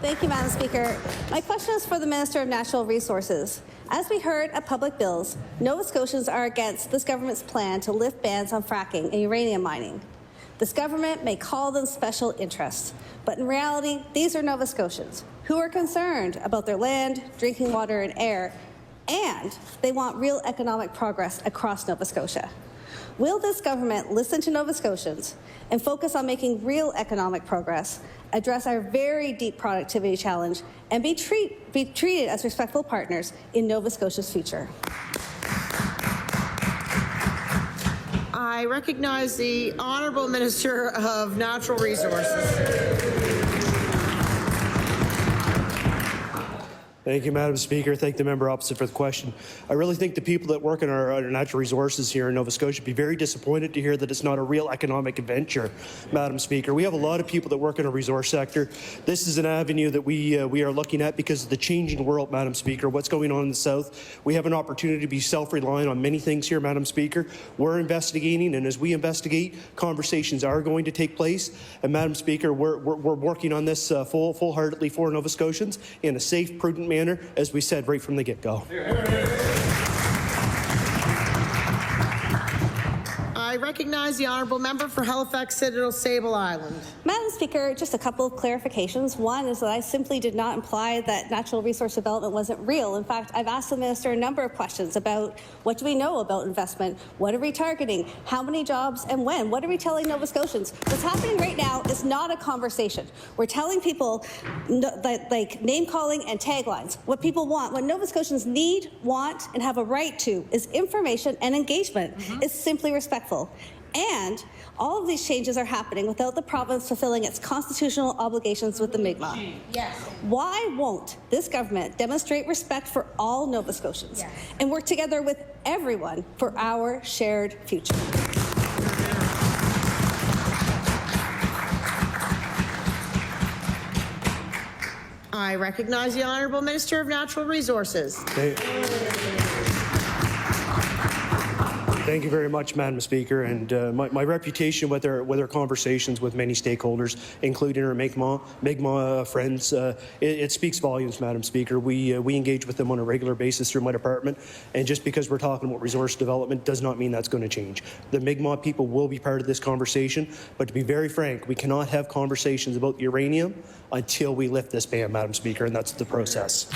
Thank you, Madam Speaker. My question is for the Minister of Natural Resources. As we heard at public bills, Nova Scotians are against this government's plan to lift bans on fracking and uranium mining. This government may call them special interests, but in reality, these are Nova Scotians who are concerned about their land, drinking water, and air, and they want real economic progress across Nova Scotia. Will this government listen to Nova Scotians and focus on making real economic progress, address our very deep productivity challenge, and be treated as respectful partners in Nova Scotia's future? I recognize the Honourable Minister of Natural Resources. Thank you, Madam Speaker. Thank the member opposite for the question. I really think the people that work in our natural resources here in Nova Scotia would be very disappointed to hear that it's not a real economic adventure, Madam Speaker. We have a lot of people that work in our resource sector. This is an avenue that we are looking at because of the changing world, Madam Speaker. What's going on in the South? We have an opportunity to be self-reliant on many things here, Madam Speaker. We're investigating, and as we investigate, conversations are going to take place. And Madam Speaker, we're working on this full-heartedly for Nova Scotians in a safe, prudent manner, as we said right from the get-go. I recognize the Honourable Member for Halifax Citadel Sable Island. Madam Speaker, just a couple of clarifications. One is that I simply did not imply that natural resource development wasn't real. In fact, I've asked the Minister a number of questions about what do we know about investment, what are we targeting, how many jobs and when, what are we telling Nova Scotians? What's happening right now is not a conversation. We're telling people like name-calling and taglines. What people want, what Nova Scotians need, want, and have a right to is information and engagement. It's simply respectful. And all of these changes are happening without the province fulfilling its constitutional obligations with the Mi'kmaq. Yes. Why won't this government demonstrate respect for all Nova Scotians and work together with everyone for our shared future? I recognize the Honourable Minister of Natural Resources. Thank you very much, Madam Speaker. And my reputation with our conversations with many stakeholders, including our Mi'kmaq friends, it speaks volumes, Madam Speaker. We engage with them on a regular basis through my department, and just because we're talking about resource development does not mean that's going to change. The Mi'kmaq people will be part of this conversation, but to be very frank, we cannot have conversations about uranium until we lift this ban, Madam Speaker, and that's the process.